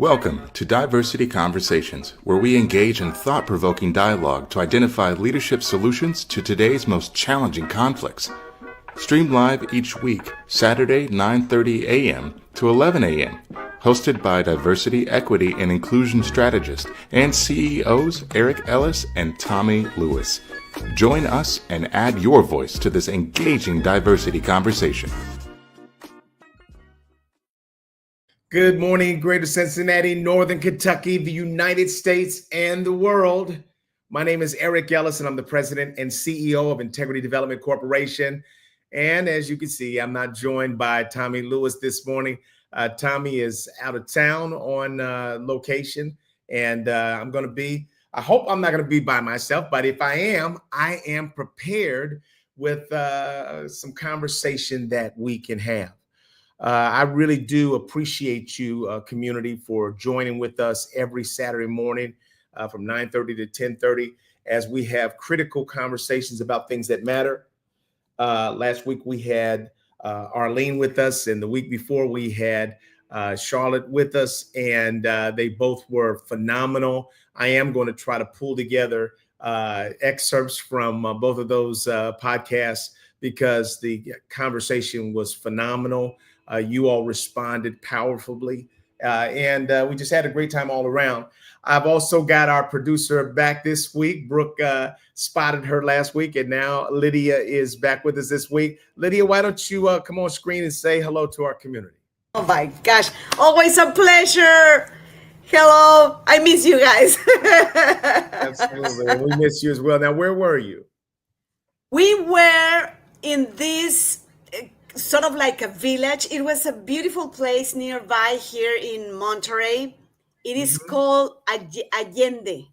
Welcome to Diversity Conversations, where we engage in thought-provoking dialogue to identify leadership solutions to today's most challenging conflicts. Streamed live each week, Saturday 9:30 a.m. to 11 a.m. Hosted by Diversity, Equity, and Inclusion Strategist and CEOs Eric Ellis and Tommy Lewis. Join us and add your voice to this engaging diversity conversation. Good morning, Greater Cincinnati, Northern Kentucky, the United States, and the world. My name is Eric Ellis, and I'm the president and CEO of Integrity Development Corporation. And as you can see, I'm not joined by Tommy Lewis this morning. Tommy is out of town on location, and I hope I'm not going to be by myself, but if I am prepared with some conversation that we can have. I really do appreciate you, community, for joining with us every Saturday morning from 9:30 to 10:30 as we have critical conversations about things that matter. Last week we had Arlene with us, and the week before we had Charlotte with us, and they both were phenomenal. I am going to try to pull together excerpts from both of those podcasts because the conversation was phenomenal. You all responded powerfully, and we just had a great time all around. I've also got our producer back this week. Brooke spotted her last week, and now Lydia is back with us this week. Lydia, why don't you come on screen and say hello to our community? Oh my gosh, always a pleasure. Hello, I miss you guys. Absolutely, we miss you as well. Now, where were you? We were in this sort of like a village. It was a beautiful place nearby here in Monterey. It is called Allende.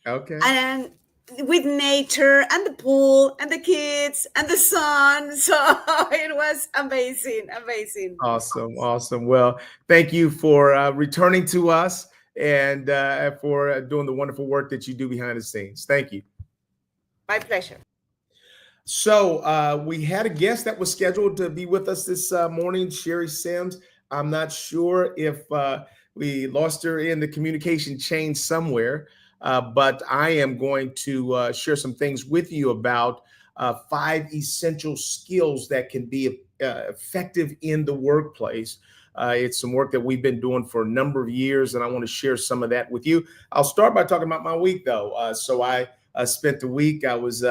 Okay. And with nature and the pool and the kids and the sun. So it was amazing. Awesome. Well, thank you for returning to us and for doing the wonderful work that you do behind the scenes. Thank you. My pleasure. So we had a guest that was scheduled to be with us this morning, Sherry Sims. I'm not sure if we lost her in the communication chain somewhere, but I am going to share some things with you about 5 essential skills that can be effective in the workplace. It's some work that we've been doing for a number of years, and I want to share some of that with you. I'll start by talking about my week, though. So I spent the week, I was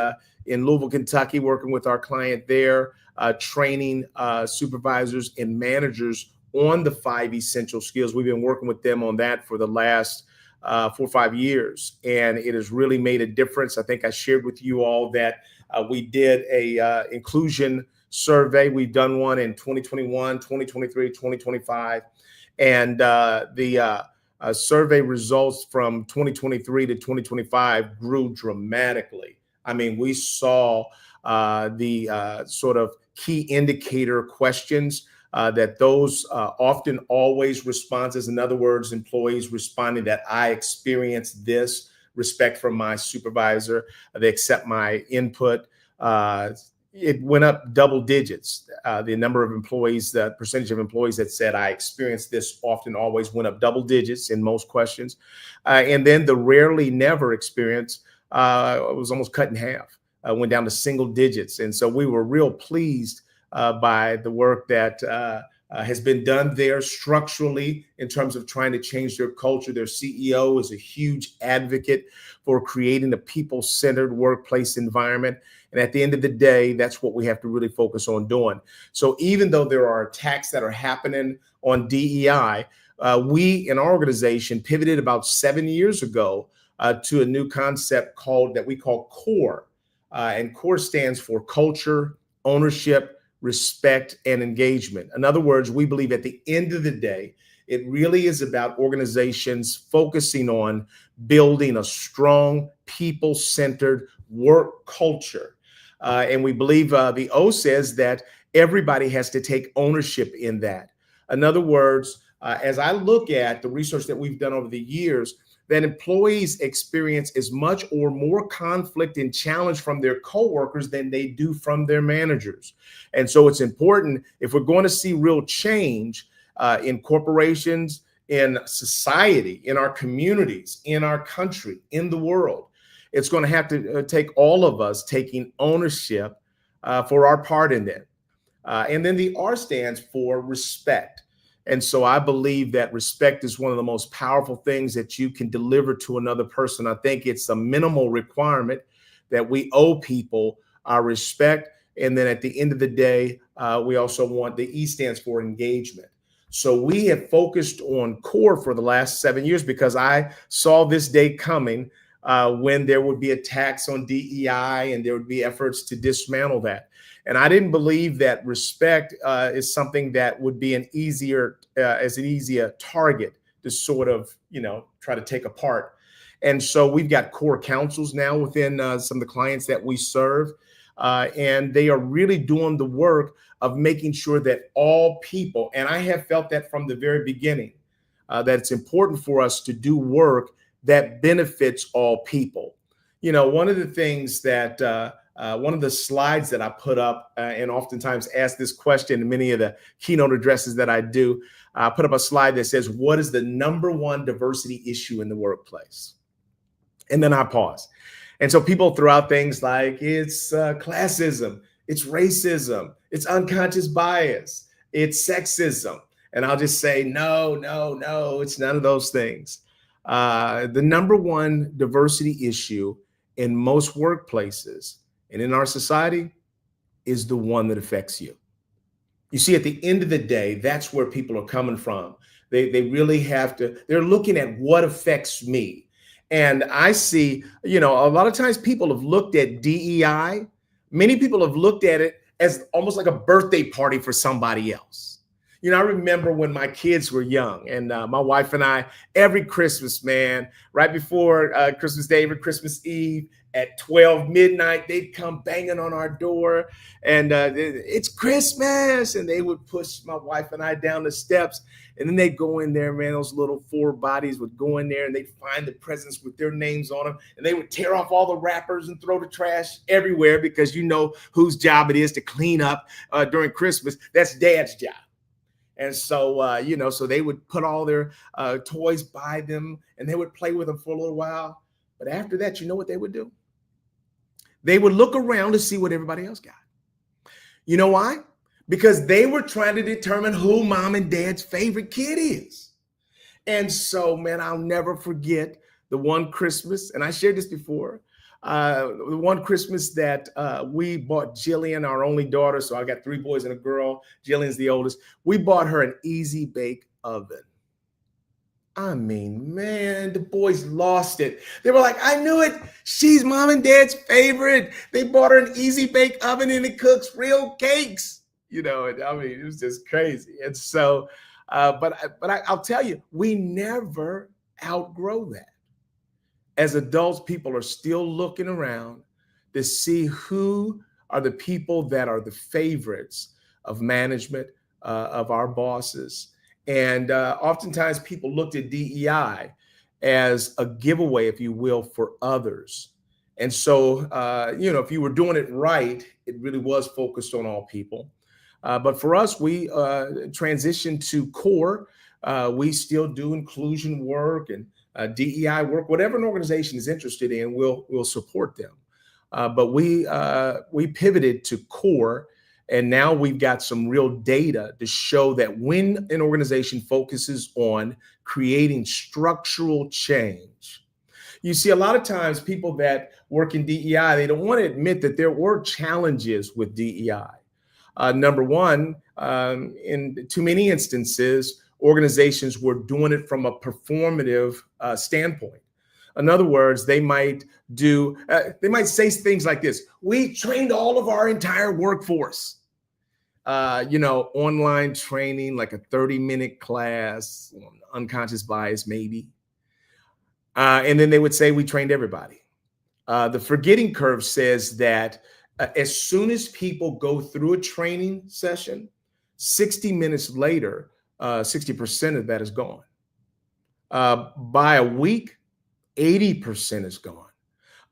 in Louisville, Kentucky, working with our client there, training supervisors and managers on the 5 essential skills. We've been working with them on that for the last 4 or 5 years, and it has really made a difference. I think I shared with you all that we did a inclusion survey. We've done one in 2021, 2023, 2025, and the survey results from 2023 to 2025 grew dramatically. I mean, we saw the sort of key indicator questions that those often always responses. In other words, employees responding that I experienced this, respect from my supervisor, they accept my input. It went up double digits. The number of employees, the percentage of employees that said I experienced this often always went up double digits in most questions. And then the rarely never experience was almost cut in half, went down to single digits. And so we were real pleased by the work that has been done there structurally in terms of trying to change their culture. Their CEO is a huge advocate for creating a people-centered workplace environment. And at the end of the day, that's what we have to really focus on doing. So even though there are attacks that are happening on DEI, we in our organization pivoted about 7 years ago to a new concept that we call CORE. And CORE stands for culture, ownership, respect, and engagement. In other words, we believe at the end of the day, it really is about organizations focusing on building a strong, people-centered work culture. And we believe the O says that everybody has to take ownership in that. In other words, as I look at the research that we've done over the years, that employees experience as much or more conflict and challenge from their coworkers than they do from their managers. And so it's important, if we're going to see real change in corporations, in society, in our communities, in our country, in the world. It's going to have to take all of us taking ownership for our part in that. And then the R stands for respect. And so I believe that respect is one of the most powerful things that you can deliver to another person. I think it's a minimal requirement that we owe people our respect. And then at the end of the day, we also want the E stands for engagement. So we have focused on core for the last 7 years because I saw this day coming when there would be attacks on DEI and there would be efforts to dismantle that. And I didn't believe that respect is something that would be an easier target to sort of, try to take apart. And so we've got core councils now within some of the clients that we serve. And they are really doing the work of making sure that all people, and I have felt that from the very beginning, that it's important for us to do work that benefits all people. One of the things that one of the slides that I put up and oftentimes ask this question in many of the keynote addresses that I do, I put up a slide that says, what is the number one diversity issue in the workplace? And then I pause. And so people throw out things like it's classism, it's racism, it's unconscious bias, it's sexism. And I'll just say, no, it's none of those things. The number one diversity issue in most workplaces and in our society is the one that affects you. You see, at the end of the day, that's where people are coming from. They really have to, they're looking at what affects me. And I see, a lot of times people have looked at DEI. Many people have looked at it as almost like a birthday party for somebody else. I remember when my kids were young and my wife and I, every Christmas, man, right before Christmas Day, every Christmas Eve at 12 midnight, they'd come banging on our door and it's Christmas. And they would push my wife and I down the steps. And then they'd go in there, man, those little four bodies would go in there and they'd find the presents with their names on them. And they would tear off all the wrappers and throw the trash everywhere because you know whose job it is to clean up during Christmas. That's Dad's job. And so, so they would put all their toys by them and they would play with them for a little while. But after that, you know what they would do? They would look around to see what everybody else got. You know why? Because they were trying to determine who mom and dad's favorite kid is. And so, man, I'll never forget the one Christmas, and I shared this before, the one Christmas that we bought Jillian, our only daughter. So I got 3 boys and a girl. Jillian's the oldest. We bought her an easy bake oven. I mean, man, the boys lost it. They were like, I knew it. She's mom and dad's favorite. They bought her an easy bake oven and it cooks real cakes. It was just crazy. And so, but I'll tell you, we never outgrow that. As adults, people are still looking around to see who are the people that are the favorites of management, of our bosses. And oftentimes people looked at DEI as a giveaway, if you will, for others. And so, if you were doing it right, it really was focused on all people. But for us, we transitioned to core. We still do inclusion work and DEI work, whatever an organization is interested in, we'll support them. But we pivoted to core. And now we've got some real data to show that when an organization focuses on creating structural change, you see a lot of times people that work in DEI, they don't want to admit that there were challenges with DEI. Number one, in too many instances, organizations were doing it from a performative standpoint. In other words, they might say things like this: we trained all of our entire workforce. Online training, like a 30-minute class, unconscious bias, maybe. And then they would say we trained everybody. The forgetting curve says that as soon as people go through a training session, 60 minutes later, 60% of that is gone. By a week, 80% is gone.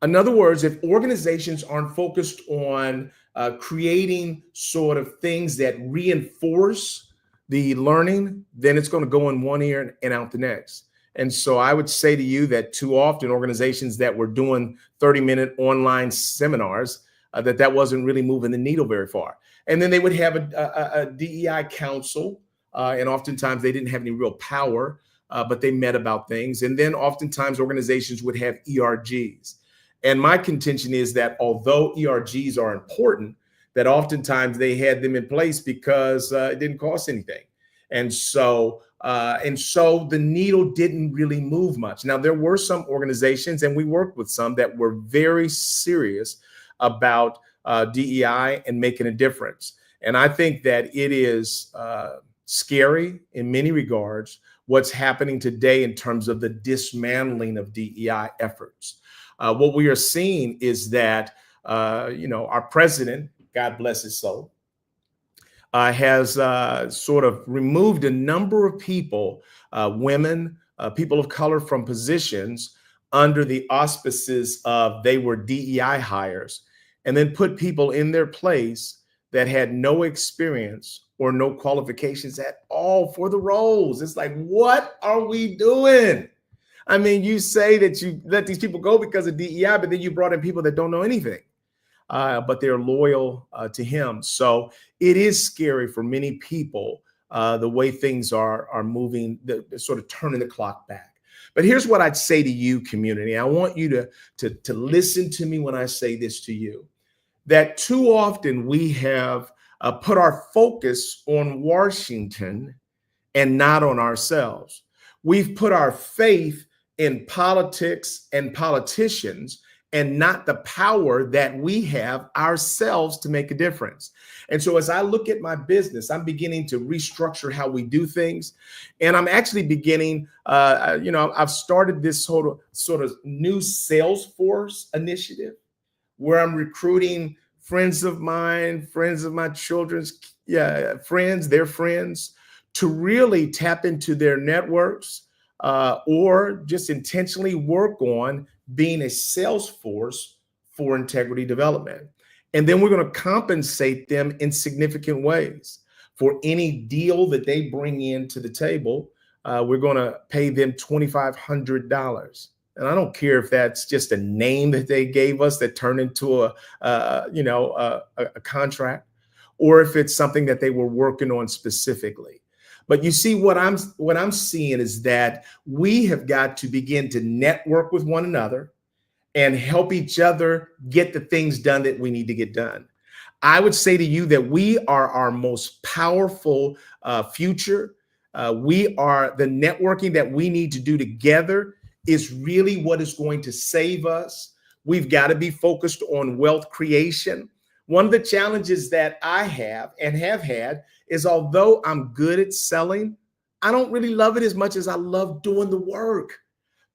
In other words, if organizations aren't focused on creating sort of things that reinforce the learning, then it's going to go in one ear and out the next. And so I would say to you that too often organizations that were doing 30-minute online seminars, that wasn't really moving the needle very far. And then they would have a DEI council, and oftentimes they didn't have any real power, but they met about things. And then oftentimes organizations would have ERGs. And my contention is that although ERGs are important, that oftentimes they had them in place because it didn't cost anything. And so the needle didn't really move much. Now, there were some organizations, and we worked with some, that were very serious about DEI and making a difference. And I think that it is scary in many regards what's happening today in terms of the dismantling of DEI efforts. What we are seeing is that, our president, God bless his soul, has sort of removed a number of people, women, people of color, from positions under the auspices of they were DEI hires, and then put people in their place that had no experience or no qualifications at all for the roles. It's like, what are we doing? I mean, you say that you let these people go because of DEI, but then you brought in people that don't know anything, but they're loyal to him. So it is scary for many people, the way things are moving, sort of turning the clock back. But here's what I'd say to you, community. I want you to listen to me when I say this to you, that too often we have put our focus on Washington and not on ourselves. We've put our faith in politics and politicians and not the power that we have ourselves to make a difference. And so as I look at my business, I'm beginning to restructure how we do things. And I'm actually beginning, I've started this sort of new Salesforce initiative where I'm recruiting friends of mine, friends of my children's friends, their friends, to really tap into their networks, or just intentionally work on being a sales force for integrity development. And then we're going to compensate them in significant ways for any deal that they bring into the table. We're going to pay them $2,500. And I don't care if that's just a name that they gave us that turned into a contract, or if it's something that they were working on specifically. But you see, what I'm seeing is that we have got to begin to network with one another and help each other get the things done that we need to get done. I would say to you that we are our most powerful future. We are the networking that we need to do together is really what is going to save us. We've got to be focused on wealth creation. One of the challenges that I have and have had is, although I'm good at selling, I don't really love it as much as I love doing the work.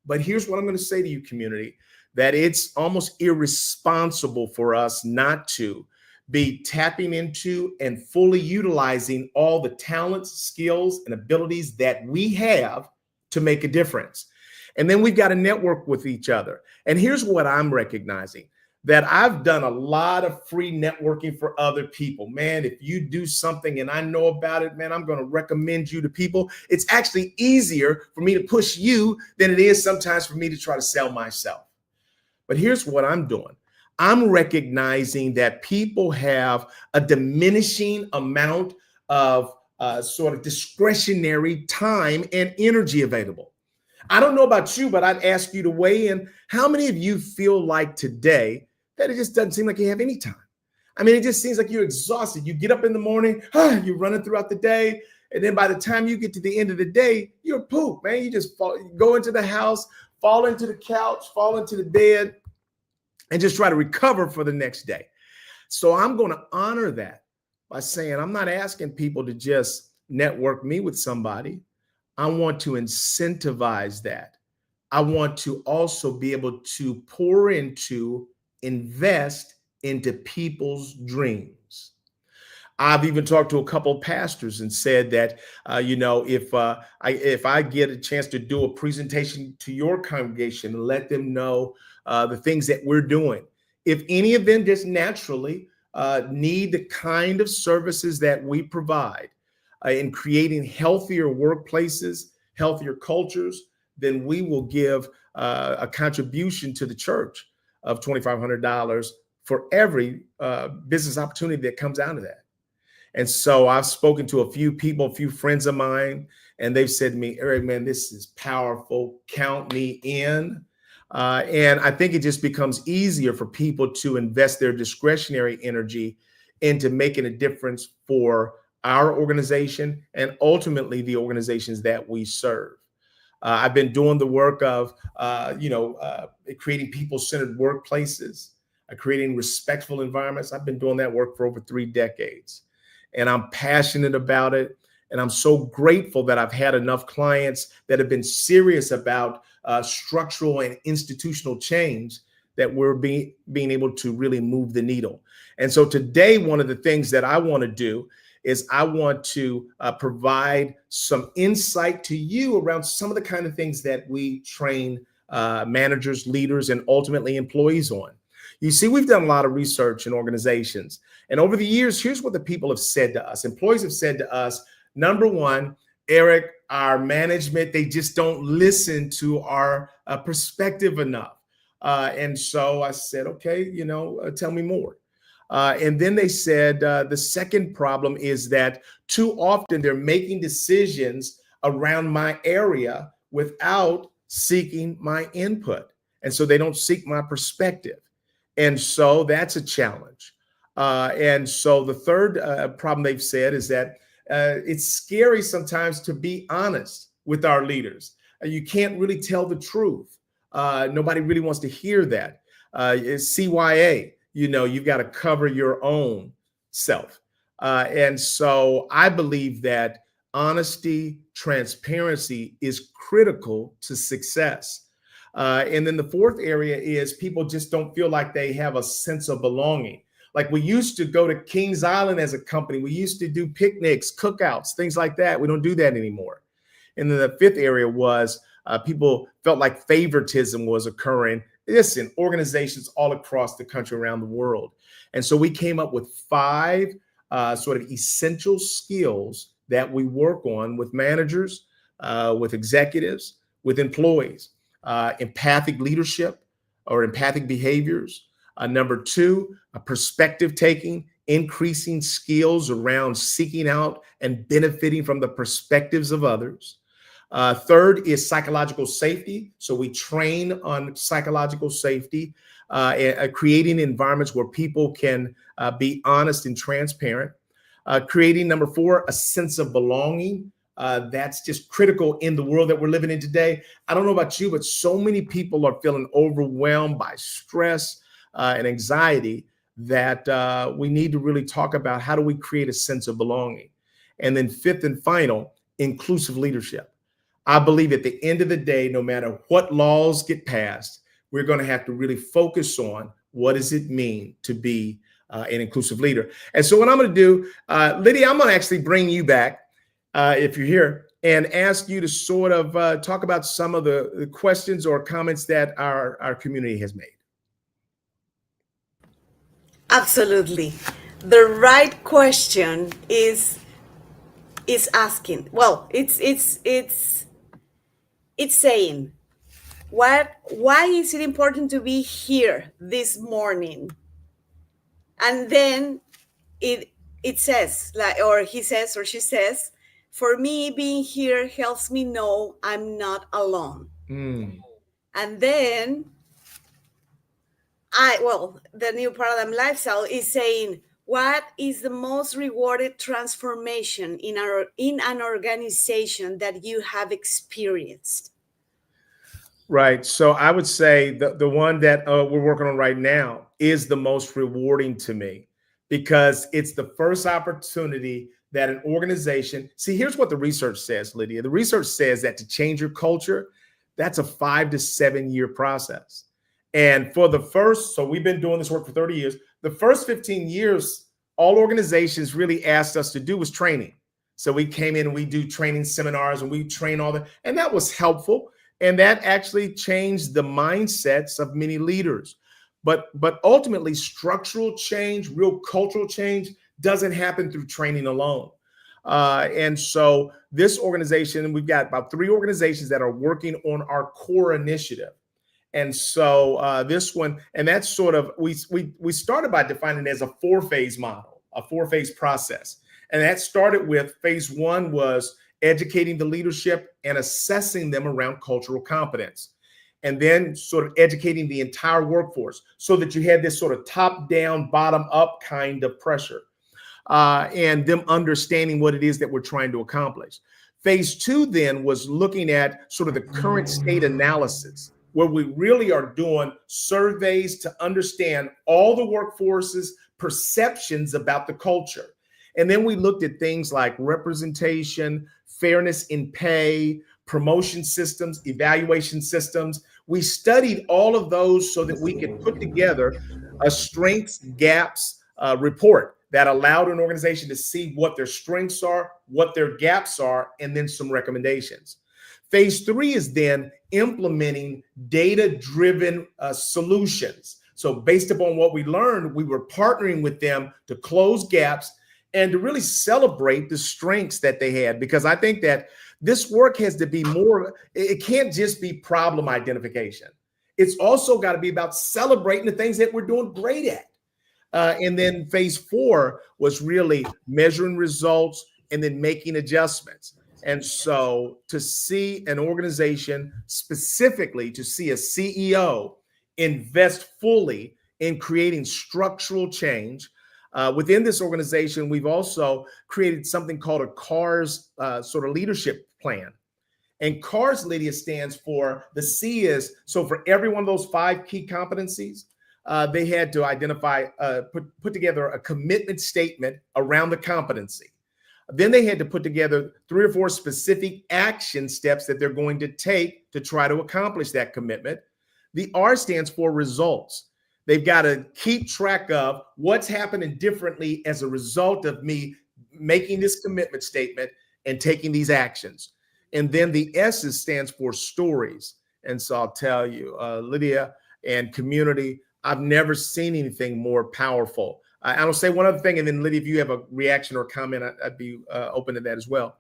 But here's what I'm going to say to you, community, that it's almost irresponsible for us not to be tapping into and fully utilizing all the talents, skills, and abilities that we have to make a difference. And then we've got to network with each other. And here's what I'm recognizing, that I've done a lot of free networking for other people. Man, if you do something and I know about it, man, I'm going to recommend you to people. It's actually easier for me to push you than it is sometimes for me to try to sell myself. But here's what I'm doing. I'm recognizing that people have a diminishing amount of sort of discretionary time and energy available. I don't know about you, but I'd ask you to weigh in. How many of you feel like today that it just doesn't seem like you have any time? I mean, it just seems like you're exhausted. You get up in the morning, you're running throughout the day. And then by the time you get to the end of the day, you're poop, man. You just go into the house, fall into the couch, fall into the bed, and just try to recover for the next day. So I'm going to honor that by saying, I'm not asking people to just network me with somebody. I want to incentivize that. I want to also be able to pour into, invest into people's dreams. I've even talked to a couple of pastors and said that, if I get a chance to do a presentation to your congregation, let them know the things that we're doing. If any of them just naturally need the kind of services that we provide, in creating healthier workplaces, healthier cultures, then we will give a contribution to the church of $2,500 for every business opportunity that comes out of that. And so I've spoken to a few people, a few friends of mine, and they've said to me, Eric, man, this is powerful. Count me in. And I think it just becomes easier for people to invest their discretionary energy into making a difference for our organization and ultimately the organizations that we serve. I've been doing the work of, creating people-centered workplaces, creating respectful environments. I've been doing that work for over 3 decades. And I'm passionate about it. And I'm so grateful that I've had enough clients that have been serious about structural and institutional change that we're being able to really move the needle. And so today, one of the things that I want to do is I want to provide some insight to you around some of the kind of things that we train managers, leaders, and ultimately employees on. You see, we've done a lot of research in organizations. And over the years, here's what the people have said to us. Employees have said to us, number one, Eric, our management, they just don't listen to our perspective enough. And so I said, okay, tell me more. And then they said the second problem is that too often they're making decisions around my area without seeking my input. And so they don't seek my perspective. And so that's a challenge. And so the third problem they've said is that it's scary sometimes to be honest with our leaders. You can't really tell the truth. Nobody really wants to hear that. It's CYA, you've got to cover your own self. And so I believe that honesty, transparency is critical to success. And then the fourth area is people just don't feel like they have a sense of belonging. Like we used to go to Kings Island as a company. We used to do picnics, cookouts, things like that. We don't do that anymore. And then the fifth area was people felt like favoritism was occurring. Listen, organizations all across the country, around the world. And so we came up with 5 sort of essential skills that we work on with managers, with executives, with employees. Empathic leadership or empathic behaviors. Number 2, perspective taking, increasing skills around seeking out and benefiting from the perspectives of others. Third is psychological safety. So we train on psychological safety, creating environments where people can be honest and transparent. Creating, number 4, a sense of belonging. That's just critical in the world that we're living in today. I don't know about you, but so many people are feeling overwhelmed by stress and anxiety that we need to really talk about how do we create a sense of belonging. And then 5th and final, inclusive leadership. I believe at the end of the day, no matter what laws get passed, we're going to have to really focus on what does it mean to be an inclusive leader. And so what I'm going to do, Lydia, I'm going to actually bring you back if you're here and ask you to sort of talk about some of the questions or comments that our community has made. Absolutely. The right question is asking. Well, it's saying, why is it important to be here this morning? And then it says, like, or he says or she says, for me, being here helps me know I'm not alone. And then the new paradigm lifestyle is saying, what is the most rewarded transformation in an organization that you have experienced? Right. So I would say the one that we're working on right now is the most rewarding to me because it's the first opportunity that an organization, see, here's what the research says, Lydia. The research says that to change your culture, that's a 5 to 7 year process. And for the first, so we've been doing this work for 30 years. The first 15 years, all organizations really asked us to do was training. So we came in and we do training seminars and we train all that. And that was helpful. And that actually changed the mindsets of many leaders. But ultimately, structural change, real cultural change doesn't happen through training alone. And so this organization, we've got about 3 organizations that are working on our core initiative. And so this one, and that's sort of, we started by defining it as a 4-phase model, a 4-phase process. And that started with phase 1 was educating the leadership and assessing them around cultural competence. And then sort of educating the entire workforce so that you had this sort of top-down, bottom-up kind of pressure, and them understanding what it is that we're trying to accomplish. Phase 2 then was looking at sort of the current state analysis, where we really are doing surveys to understand all the workforce's perceptions about the culture. And then we looked at things like representation, fairness in pay, promotion systems, evaluation systems. We studied all of those so that we could put together a strengths gaps report that allowed an organization to see what their strengths are, what their gaps are, and then some recommendations. Phase 3 is then implementing data-driven solutions. So based upon what we learned, we were partnering with them to close gaps and to really celebrate the strengths that they had. Because I think that this work has to be more, it can't just be problem identification. It's also got to be about celebrating the things that we're doing great at. And then phase 4 was really measuring results and then making adjustments. And so to see an organization, specifically to see a CEO invest fully in creating structural change within this organization, we've also created something called a CARS sort of leadership plan. And CARS, Lydia, stands for, the C is, so for every one of those 5 key competencies, they had to identify, put together a commitment statement around the competency. Then they had to put together 3 or 4 specific action steps that they're going to take to try to accomplish that commitment. The R stands for results. They've got to keep track of what's happening differently as a result of me making this commitment statement and taking these actions. And then the S stands for stories. And so I'll tell you, Lydia and community, I've never seen anything more powerful. I'll say one other thing, and then Lydia, if you have a reaction or comment, I'd be open to that as well.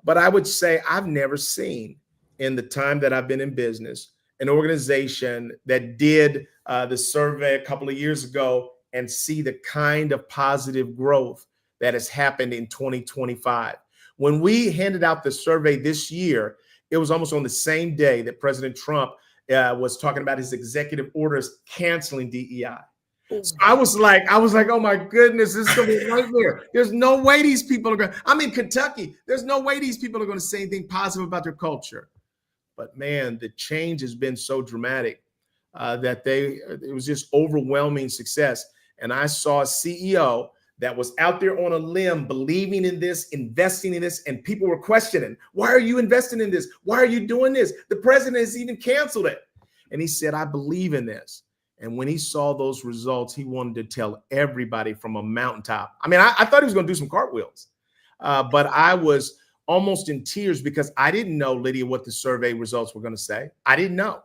But I would say I've never seen, in the time that I've been in business, an organization that did the survey a couple of years ago and see the kind of positive growth that has happened in 2025. When we handed out the survey this year, it was almost on the same day that President Trump was talking about his executive orders canceling DEI. So I was like, oh my goodness, this is gonna be a nightmare. There's no way these people are going. I'm in Kentucky. There's no way these people are going to say anything positive about their culture. But man, the change has been so dramatic that it was just overwhelming success. And I saw a CEO that was out there on a limb, believing in this, investing in this, and people were questioning, why are you investing in this? Why are you doing this? The president has even canceled it. And he said, I believe in this. And when he saw those results, he wanted to tell everybody from a mountaintop. I mean, I thought he was going to do some cartwheels, but I was almost in tears because I didn't know, Lydia, what the survey results were going to say. I didn't know.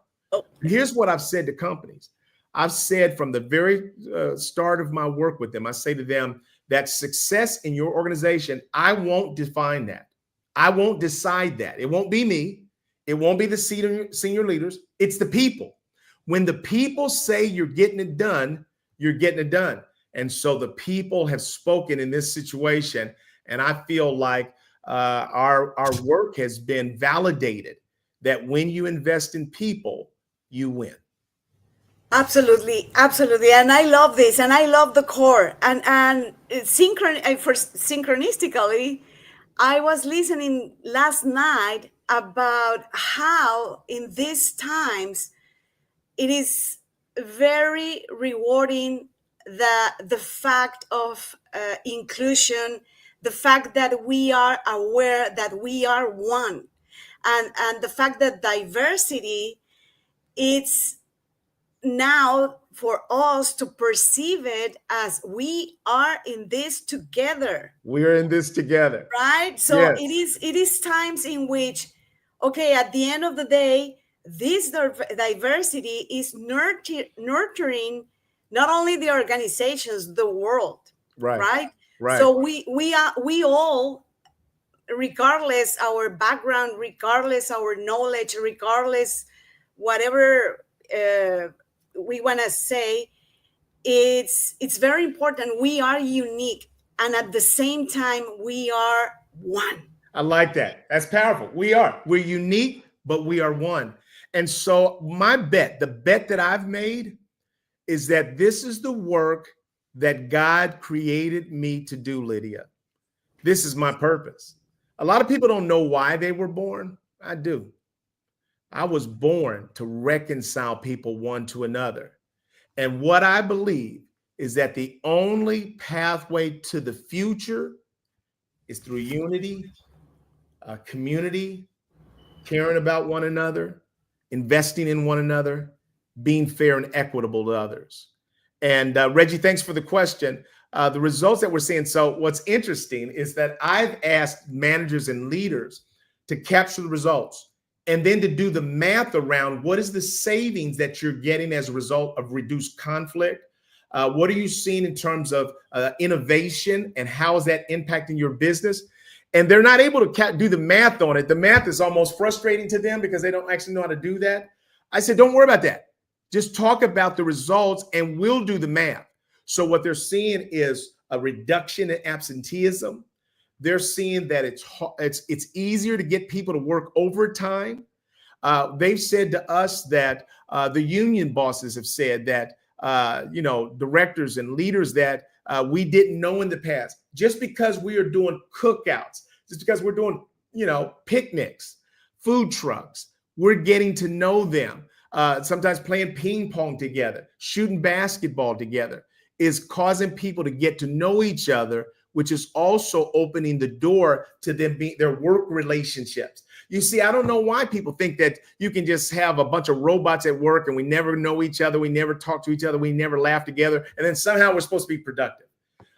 Here's what I've said to companies. I've said from the very start of my work with them, I say to them that success in your organization, I won't define that. I won't decide that. It won't be me. It won't be the senior leaders. It's the people. When the people say you're getting it done, you're getting it done. And so the people have spoken in this situation. And I feel like our work has been validated that when you invest in people, you win. Absolutely, absolutely, and I love this, and I love the core, and synchronistically, I was listening last night about how in these times it is very rewarding the fact of inclusion, the fact that we are aware that we are one, and the fact that diversity, it's now for us to perceive it as we are in this together. We're in this together. Right? So yes. It is times in which, okay, at the end of the day, this diversity is nurturing not only the organizations, the world. Right. So we all regardless our background, regardless our knowledge, regardless whatever we want to say, it's very important. We are unique, and at the same time, we are one. I like that. That's powerful. We're unique, but we are one. And so the bet that I've made is that this is the work that God created me to do, Lydia. This is my purpose. A lot of people don't know why they were born. I do. I was born to reconcile people one to another. And what I believe is that the only pathway to the future is through unity, community, caring about one another, investing in one another, being fair and equitable to others. And Reggie, thanks for the question. The results that we're seeing. So what's interesting is that I've asked managers and leaders to capture the results and then to do the math around what is the savings that you're getting as a result of reduced conflict. What are you seeing in terms of innovation, and how is that impacting your business? And they're not able to do the math on it. The math is almost frustrating to them because they don't actually know how to do that. I said, don't worry about that. Just talk about the results and we'll do the math. So what they're seeing is a reduction in absenteeism. They're seeing that it's easier to get people to work overtime. They've said to us that the union bosses have said that, directors and leaders that we didn't know in the past, just because we are doing cookouts, just because we're doing, picnics, food trucks, we're getting to know them. Sometimes playing ping pong together, shooting basketball together is causing people to get to know each other, which is also opening the door to them being their work relationships. You see, I don't know why people think that you can just have a bunch of robots at work and we never know each other, we never talk to each other, we never laugh together, and then somehow we're supposed to be productive.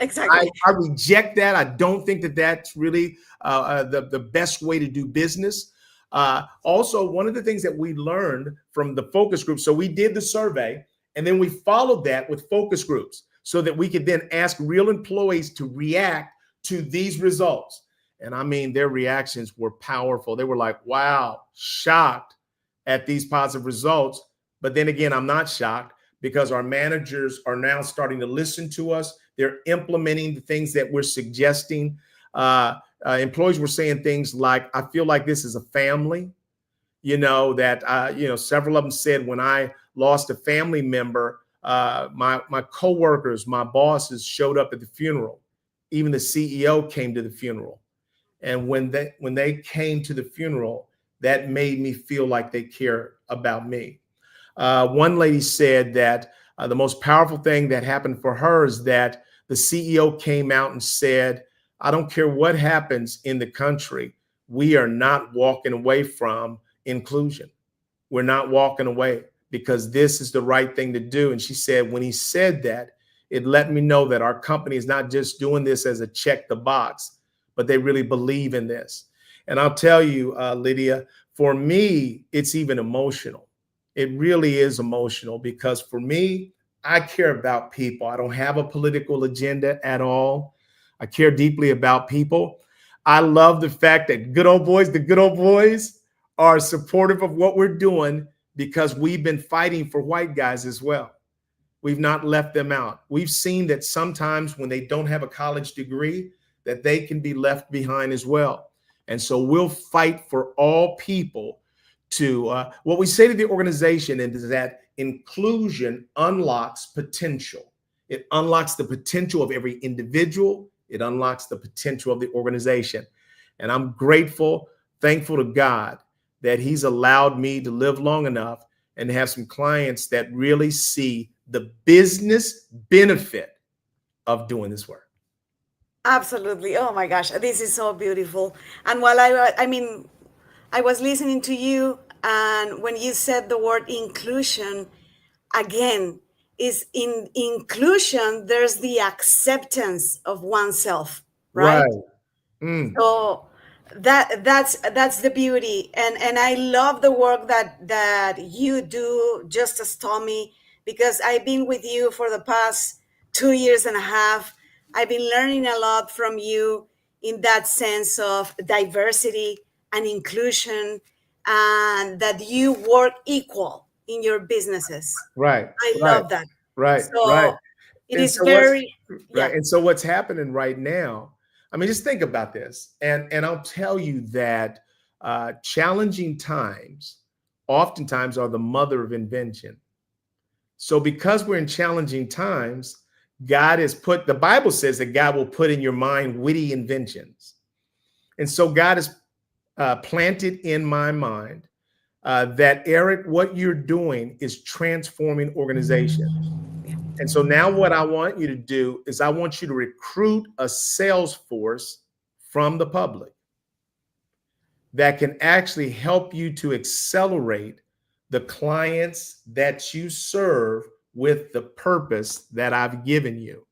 Exactly. I reject that. I don't think that that's really the best way to do business. Also, one of the things that we learned from the focus group, so we did the survey and then we followed that with focus groups so that we could then ask real employees to react to these results. And I mean, their reactions were powerful. They were like, wow, shocked at these positive results. But then again, I'm not shocked because our managers are now starting to listen to us. They're implementing the things that we're suggesting. Employees were saying things like, I feel like this is a family, several of them said when I lost a family member, my coworkers, my bosses showed up at the funeral. Even the CEO came to the funeral. And when they came to the funeral, that made me feel like they care about me. One lady said that the most powerful thing that happened for her is that the CEO came out and said, I don't care what happens in the country, we are not walking away from inclusion. We're not walking away because this is the right thing to do. And she said, when he said that, it let me know that our company is not just doing this as a check the box, but they really believe in this. And I'll tell you, Lydia, for me, it's even emotional. It really is emotional because for me, I care about people. I don't have a political agenda at all. I care deeply about people. I love the fact that the good old boys are supportive of what we're doing because we've been fighting for white guys as well. We've not left them out. We've seen that sometimes when they don't have a college degree, that they can be left behind as well. And so we'll fight for all people to, what we say to the organization is that inclusion unlocks potential. It unlocks the potential of every individual. It unlocks the potential of the organization. And I'm grateful, thankful to God that he's allowed me to live long enough and have some clients that really see the business benefit of doing this work. Absolutely. Oh my gosh, this is so beautiful. And while I was listening to you, and when you said the word inclusion, again, is in inclusion, there's the acceptance of oneself, right? So that's the beauty. And I love the work that you do, just as Tommy, because I've been with you for the past 2 years and a half. I've been learning a lot from you. in that sense of diversity and inclusion, and that you work equal in your businesses. Right, I right, love that. right. So it And is so what's very, right, yeah. and so what's happening right now, I mean, just think about this, and I'll tell you that challenging times oftentimes are the mother of invention. So because we're in challenging times, God has put, the Bible says that God will put in your mind witty inventions. And so God has planted in my mind that, Eric, what you're doing is transforming organizations. And so now what I want you to do is I want you to recruit a sales force from the public that can actually help you to accelerate the clients that you serve with the purpose that I've given you.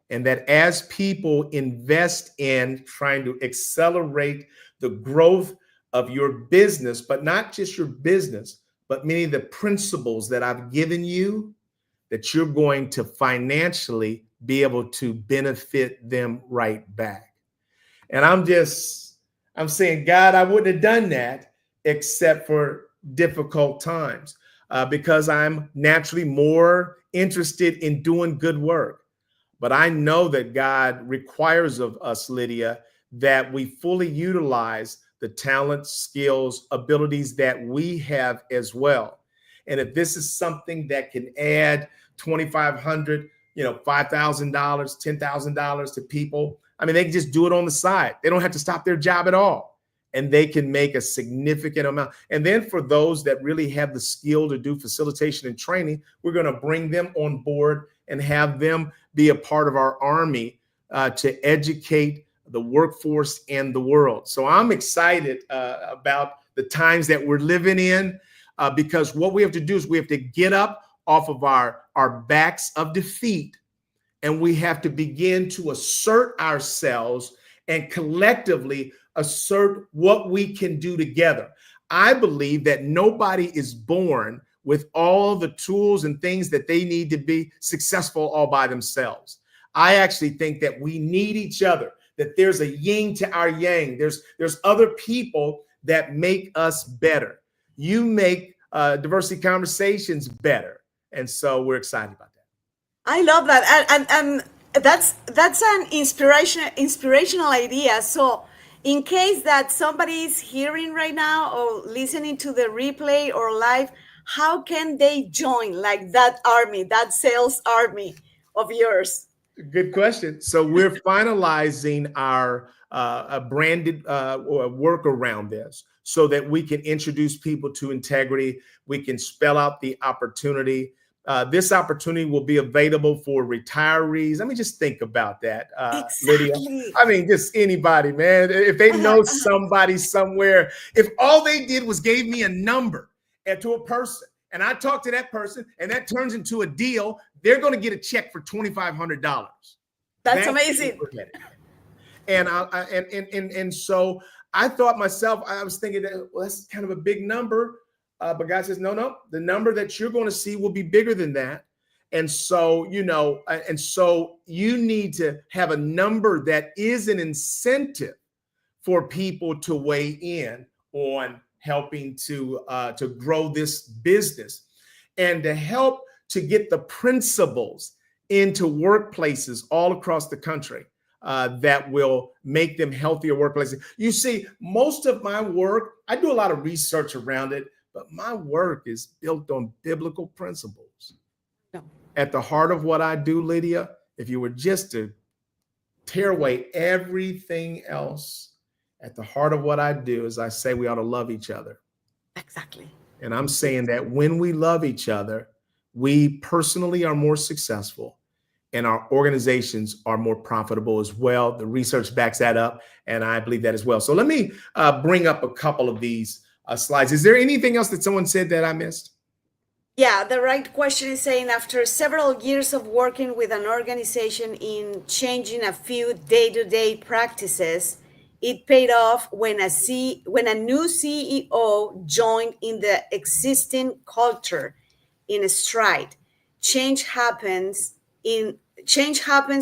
And that as people invest in trying to accelerate the growth of your business, but not just your business, but many of the principles that I've given you, that you're going to financially be able to benefit them right back. And I'm saying, God, I wouldn't have done that except for difficult times because I'm naturally more interested in doing good work. But I know that God requires of us, Lydia, that we fully utilize the talents, skills, abilities that we have as well. And if this is something that can add 2,500, $5,000, $10,000 to people, I mean, they can just do it on the side. They don't have to stop their job at all. And they can make a significant amount. And then for those that really have the skill to do facilitation and training, we're going to bring them on board and have them be a part of our army to educate the workforce and the world. So I'm excited about the times that we're living in because what we have to do is we have to get up off of our backs of defeat, and we have to begin to assert ourselves and collectively assert what we can do together. I believe that nobody is born with all the tools and things that they need to be successful all by themselves. I actually think that we need each other, that there's a yin to our yang. There's other people that make us better. You make diversity conversations better. And so we're excited about that. I love that, and that's an inspirational idea. So, in case that somebody is hearing right now or listening to the replay or live, how can they join like that army, that sales army of yours? Good question. So we're finalizing our branded work around this so that we can introduce people to integrity. We can spell out the opportunity. This opportunity will be available for retirees. I mean, just think about that, Lydia. Exactly. I mean, just anybody, man. If they know somebody somewhere, if all they did was gave me a number to a person, and I talk to that person, and that turns into a deal, they're going to get a check for $2,500. That's amazing. And so I thought myself, I was thinking that, well, that's kind of a big number. But God says, no, the number that you're going to see will be bigger than that. And so, you need to have a number that is an incentive for people to weigh in on helping to grow this business and to help to get the principles into workplaces all across the country that will make them healthier workplaces. You see, most of my work, I do a lot of research around it, but my work is built on biblical principles. No. At the heart of what I do, Lydia, if you were just to tear away everything else, at the heart of what I do is I say we ought to love each other. Exactly. And I'm saying that when we love each other, we personally are more successful and our organizations are more profitable as well. The research backs that up, and I believe that as well. So let me bring up a couple of these slides. Is there anything else that someone said that I missed? Yeah, the right question is saying after several years of working with an organization in changing a few day-to-day practices, it paid off when a new CEO joined in the existing culture in a stride. Change happens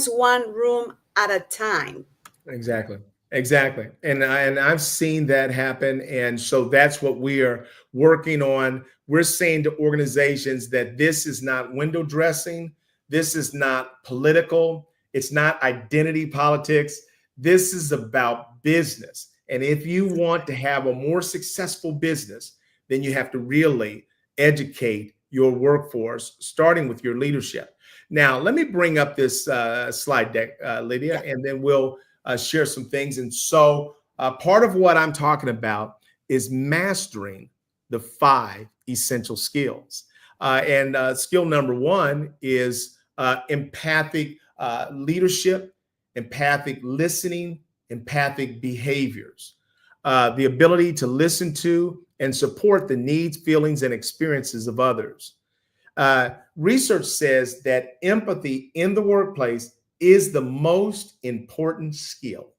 one room at a time. Exactly. Exactly. And I've seen that happen. And so that's what we are working on. We're saying to organizations that this is not window dressing. This is not political. It's not identity politics. This is about business. And if you want to have a more successful business, then you have to really educate your workforce, starting with your leadership. Now, let me bring up this slide deck, Lydia, and then we'll share some things. And so part of what I'm talking about is mastering the 5 essential skills. And skill number 1 is empathic leadership, empathic listening, empathic behaviors, the ability to listen to and support the needs, feelings, and experiences of others. Research says that empathy in the workplace is the most important skill.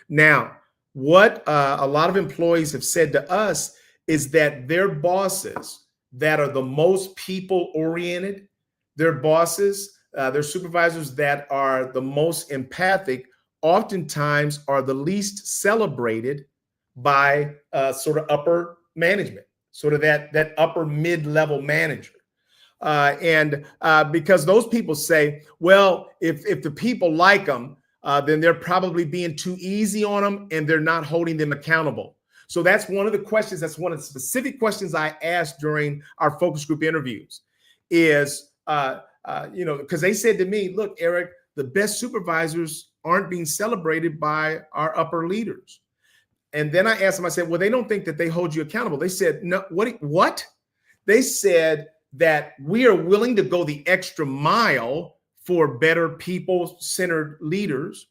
Now, what a lot of employees have said to us is that their bosses that are the most people-oriented, their bosses, their supervisors that are the most empathic, oftentimes are the least celebrated by sort of upper management, sort of that upper mid-level manager. And because those people say, well, if the people like them, then they're probably being too easy on them and they're not holding them accountable. So that's one of the questions. That's one of the specific questions I asked during our focus group interviews is, because they said to me, look, Eric, the best supervisors aren't being celebrated by our upper leaders. And then I asked them, I said, well, they don't think that they hold you accountable. They said, no, what? They said that we are willing to go the extra mile for better people-centered leaders.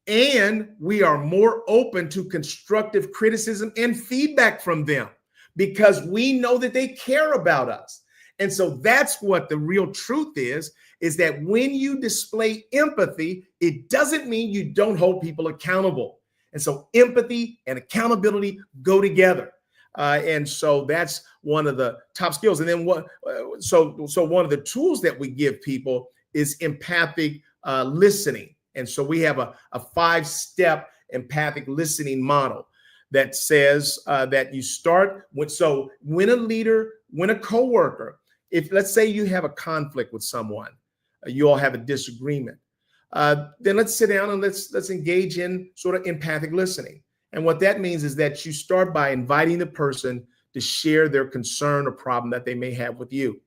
And we are more open to constructive criticism and feedback from them because we know that they care about us. And so that's what the real truth is that when you display empathy, it doesn't mean you don't hold people accountable. And so empathy and accountability go together. And so that's one of the top skills. And then so one of the tools that we give people is empathic listening. And so we have a 5-step empathic listening model that says that you start with, so when a leader, when a coworker, if let's say you have a conflict with someone, you all have a disagreement, then let's sit down and let's engage in sort of empathic listening. And what that means is that you start by inviting the person to share their concern or problem that they may have with you.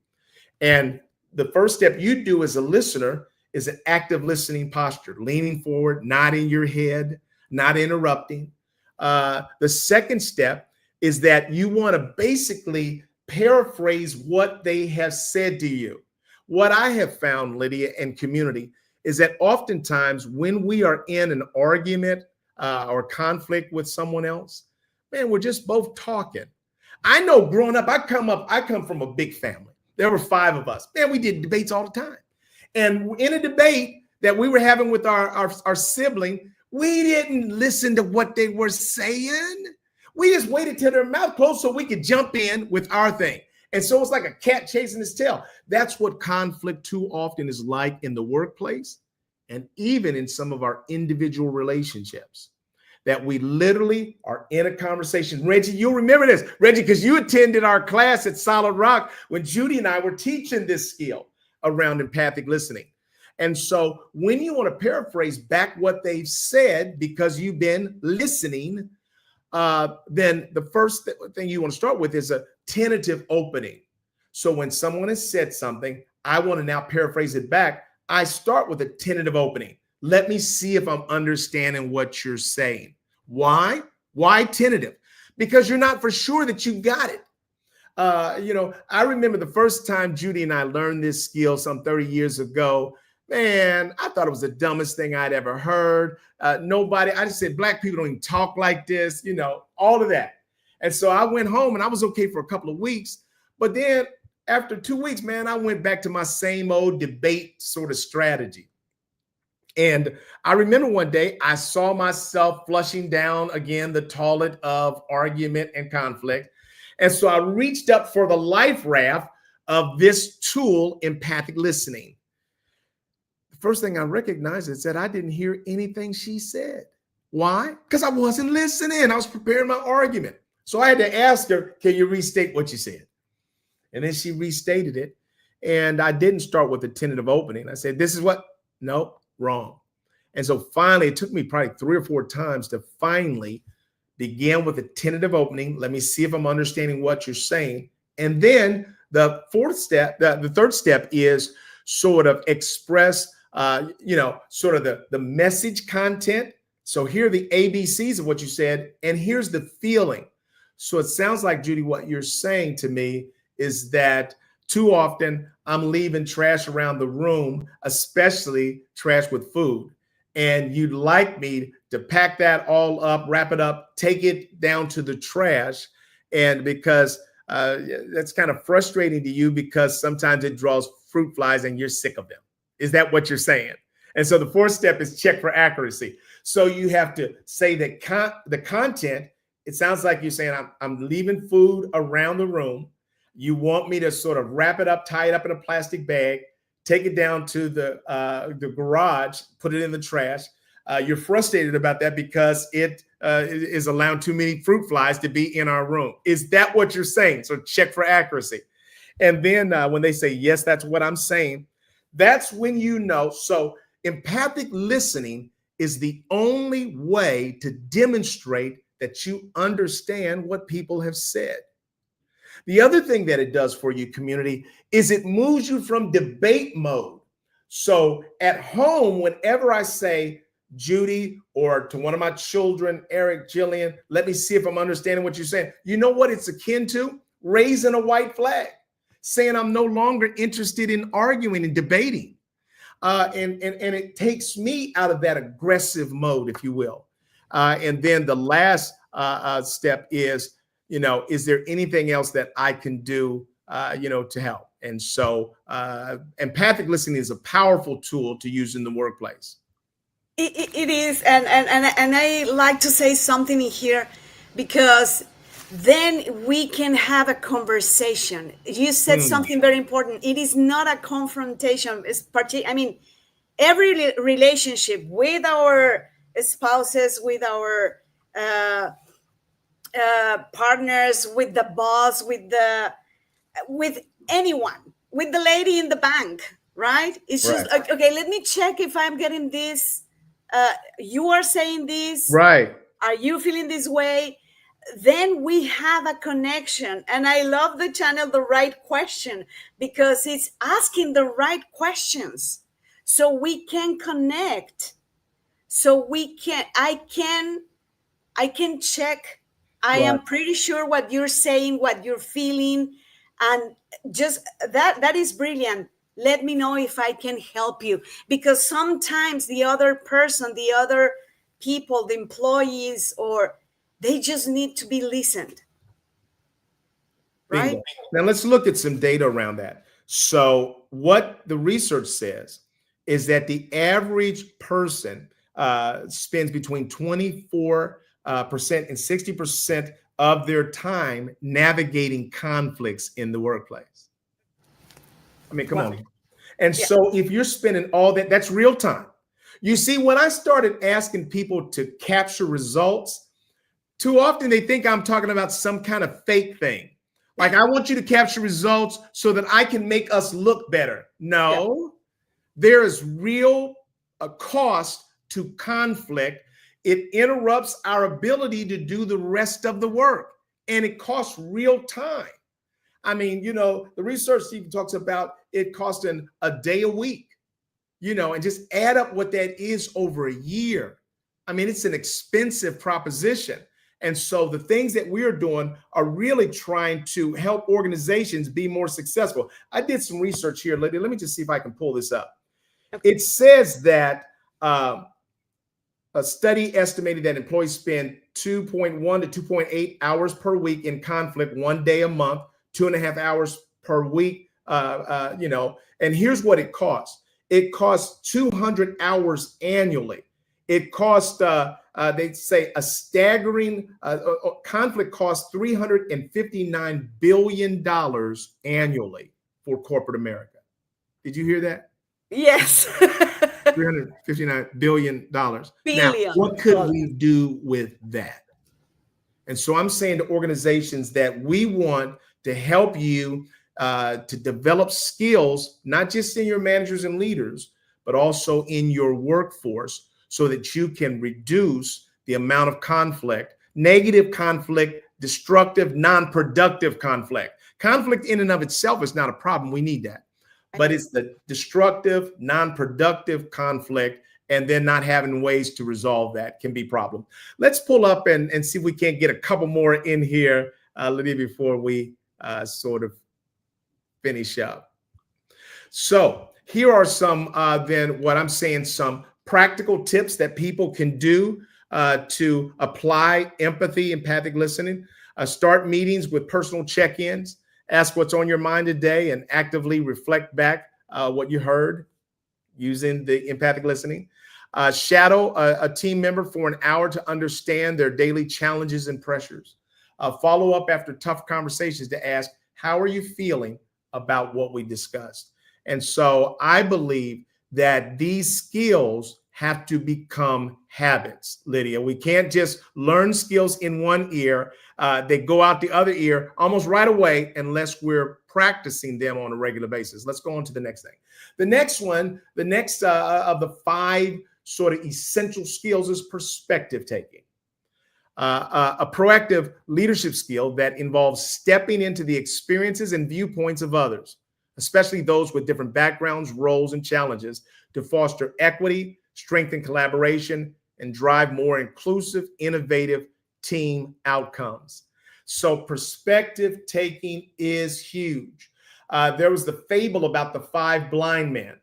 And the first step you do as a listener is an active listening posture, leaning forward, nodding your head, not interrupting. The second step is that you want to basically paraphrase what they have said to you. What I have found, Lydia, and community, is that oftentimes when we are in an argument or conflict with someone else, man, we're just both talking. I know growing up, I come from a big family. There were 5 of us. Man, we did debates all the time. And in a debate that we were having with our sibling, we didn't listen to what they were saying. We just waited till their mouth closed so we could jump in with our thing. And so it's like a cat chasing its tail. That's what conflict too often is like in the workplace and even in some of our individual relationships, that we literally are in a conversation. Reggie, you'll remember this, Reggie, because you attended our class at Solid Rock when Judy and I were teaching this skill around empathic listening. And so when you want to paraphrase back what they've said because you've been listening, then the first thing you want to start with is a tentative opening. So when someone has said something, I want to now paraphrase it back. I start with a tentative opening. Let me see if I'm understanding what you're saying. Why? Why tentative? Because you're not for sure that you got it. I remember the first time Judy and I learned this skill some 30 years ago. Man, I thought it was the dumbest thing I'd ever heard. I just said, Black people don't even talk like this, all of that. And so I went home and I was okay for a couple of weeks. But then after 2 weeks, man, I went back to my same old debate sort of strategy. And I remember one day I saw myself flushing down again the toilet of argument and conflict. And so I reached up for the life raft of this tool, empathic listening. The first thing I recognized is that I didn't hear anything she said. Why? Because I wasn't listening. I was preparing my argument. So I had to ask her, can you restate what you said? And then she restated it. And I didn't start with the tentative opening. I said, this is what, no, wrong. And so finally, it took me probably 3 or 4 times to finally begin with a tentative opening. Let me see if I'm understanding what you're saying. And then the third step is sort of express, sort of the message content. So here are the ABCs of what you said, and here's the feeling. So it sounds like, Judy, what you're saying to me is that too often I'm leaving trash around the room, especially trash with food. And you'd like me to pack that all up, wrap it up, take it down to the trash. And because that's kind of frustrating to you because sometimes it draws fruit flies and you're sick of them. Is that what you're saying? And so the 4th step is check for accuracy. So you have to say that the content, it sounds like you're saying, I'm leaving food around the room. You want me to sort of wrap it up, tie it up in a plastic bag, take it down to the garage, put it in the trash. You're frustrated about that because it is allowing too many fruit flies to be in our room. Is that what you're saying? So check for accuracy. And then when they say, yes, that's what I'm saying, that's when you know. So empathic listening is the only way to demonstrate that you understand what people have said. The other thing that it does for you, community, is it moves you from debate mode. So at home, whenever I say, Judy, or to one of my children, Eric, Jillian, let me see if I'm understanding what you're saying. You know what it's akin to? Raising a white flag, saying I'm no longer interested in arguing and debating. And it takes me out of that aggressive mode, if you will. And then the last step is, is there anything else that I can do, to help? And so empathic listening is a powerful tool to use in the workplace. It is. And I like to say something in here because then we can have a conversation. You said something very important. It is not a confrontation. Every relationship with our spouses, with our partners, with the boss, with anyone, with the lady in the bank, right? It's just like, okay, let me check if I'm getting this. You are saying this, right? Are you feeling this way? Then we have a connection. And I love the channel, The Right Question, because it's asking the right questions so we can connect. So I can check. I am pretty sure what you're saying, what you're feeling. And just that is brilliant. Let me know if I can help you. Because sometimes the other person, the other people, the employees, they just need to be listened. Right? Bingo. Now let's look at some data around that. So what the research says is that the average person spends between 24% and 60% of their time navigating conflicts in the workplace. I mean, come on. And so if you're spending all that, that's real time. You see, when I started asking people to capture results, too often they think I'm talking about some kind of fake thing. Like, I want you to capture results so that I can make us look better. No, there is real cost to conflict. It interrupts our ability to do the rest of the work, and it costs real time. I mean, the research even talks about it costing a day a week, and just add up what that is over a year. I mean, it's an expensive proposition. And so the things that we're doing are really trying to help organizations be more successful. I did some research here, lady. Let me just see if I can pull this up. Okay. It says that a study estimated that employees spend 2.1 to 2.8 hours per week in conflict, 1 day a month, 2.5 hours per week, and here's what it costs. It costs 200 hours annually. It costs, they say, a staggering conflict costs $359 billion annually for corporate America. Did you hear that? Yes. $359 billion. Now, billion what could dollars. we do with that? And so I'm saying to organizations that we want to help you to develop skills, not just in your managers and leaders, but also in your workforce, so that you can reduce the amount of conflict, negative conflict, destructive, non-productive conflict. Conflict in and of itself is not a problem. We need that. But it's the destructive, non-productive conflict, and then not having ways to resolve that can be a problem. Let's pull up and see if we can't get a couple more in here, Lydia, before we sort of finish up. So here are some, then what I'm saying, some practical tips that people can do to apply empathic listening. Start meetings with personal check-ins. Ask what's on your mind today and actively reflect back what you heard using the empathic listening. Shadow a team member for an hour to understand their daily challenges and pressures. Follow up after tough conversations to ask, how are you feeling about what we discussed? And so I believe that these skills have to become habits, Lydia. We can't just learn skills in one ear. They go out the other ear almost right away unless we're practicing them on a regular basis. Let's go on to the next thing. The next of the 5 sort of essential skills is perspective taking. A proactive leadership skill that involves stepping into the experiences and viewpoints of others, especially those with different backgrounds, roles, and challenges, to foster equity, strengthen collaboration, and drive more inclusive, innovative team outcomes. So perspective taking is huge. There was the fable about the 5 blind men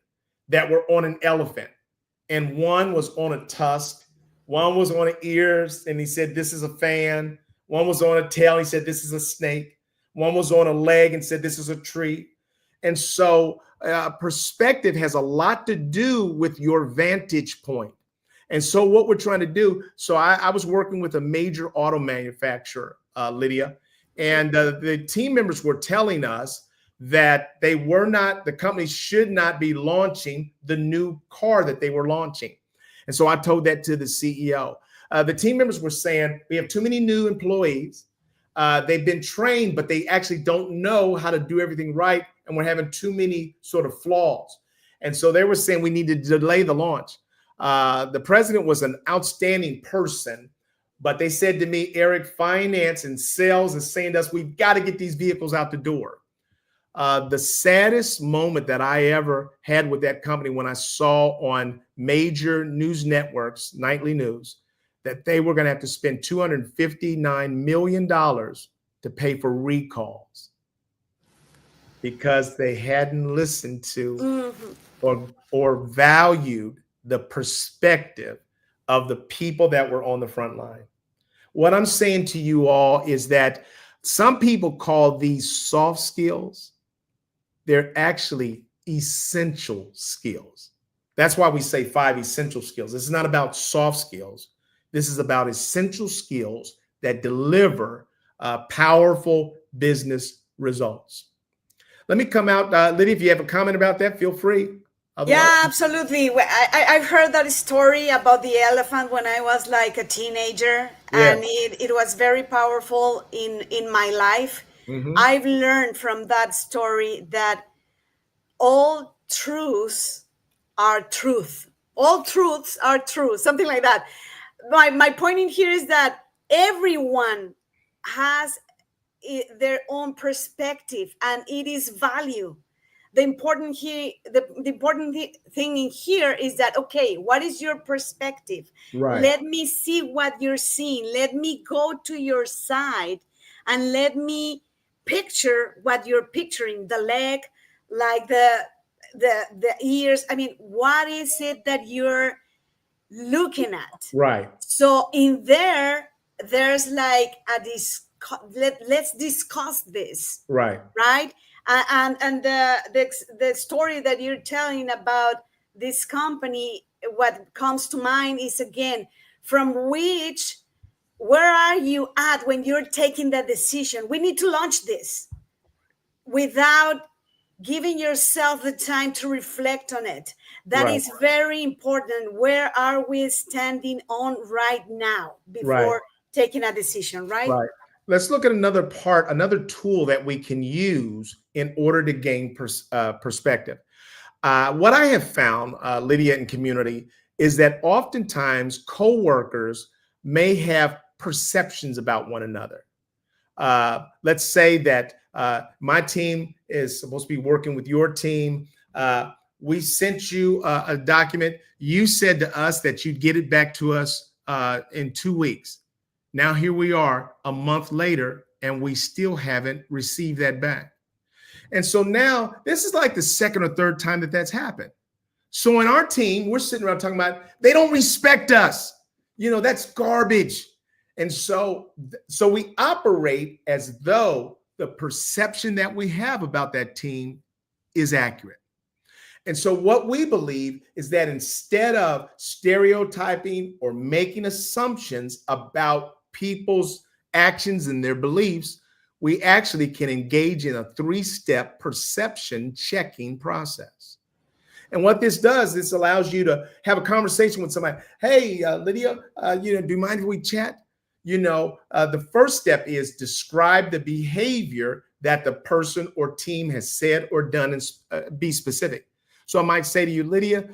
that were on an elephant, and one was on a tusk, one was on ears, and he said, this is a fan. One was on a tail, he said, this is a snake. One was on a leg and said, this is a tree. And so perspective has a lot to do with your vantage point. And so what we're trying to do, so I was working with a major auto manufacturer, Lydia, and the team members were telling us that the company should not be launching the new car that they were launching. And so I told that to the CEO. The team members were saying, we have too many new employees. They've been trained, but they actually don't know how to do everything right. And we're having too many sort of flaws. And so they were saying we need to delay the launch. The president was an outstanding person, but they said to me, Eric, finance and sales is saying to us, we've got to get these vehicles out the door. The saddest moment that I ever had with that company when I saw on major news networks, nightly news, that they were going to have to spend $259 million to pay for recalls because they hadn't listened to or valued the perspective of the people that were on the front line. What I'm saying to you all is that some people call these soft skills. They're actually essential skills. That's why we say 5 essential skills. This is not about soft skills. This is about essential skills that deliver powerful business results. Let me come out. Lydia, if you have a comment about that, feel free. Otherwise, yeah, absolutely. I've heard that story about the elephant when I was like a teenager, and it was very powerful in my life. Mm-hmm. I've learned from that story that all truths are truth. All truths are true, something like that. My point in here is that everyone has their own perspective, and it is value. The important thing in here is that, okay, what is your perspective? Right. Let me see what you're seeing. Let me go to your side and let me picture what you're picturing, the leg, like the ears. I mean, what is it that you're looking at? Right. So in there's like let's discuss this. Right. Right. And the story that you're telling about this company, what comes to mind is, again, where are you at when you're taking that decision? We need to launch this without giving yourself the time to reflect on it. That Right. is very important. Where are we standing on right now Right. before taking a decision, right? Right. Let's look at another tool that we can use in order to gain perspective. What I have found, Lydia and community, is that oftentimes coworkers may have perceptions about one another. Let's say that my team is supposed to be working with your team. We sent you a document. You said to us that you'd get it back to us in 2 weeks. Now here we are a month later, and we still haven't received that back. And so now this is like the second or third time that that's happened. So in our team, we're sitting around talking about they don't respect us. That's garbage. And so we operate as though the perception that we have about that team is accurate. And so what we believe is that instead of stereotyping or making assumptions about people's actions and their beliefs, we actually can engage in a 3-step perception checking process. And what this does, this allows you to have a conversation with somebody. Hey, Lydia, do you mind if we chat? The first step is describe the behavior that the person or team has said or done, and be specific. So I might say to you, Lydia,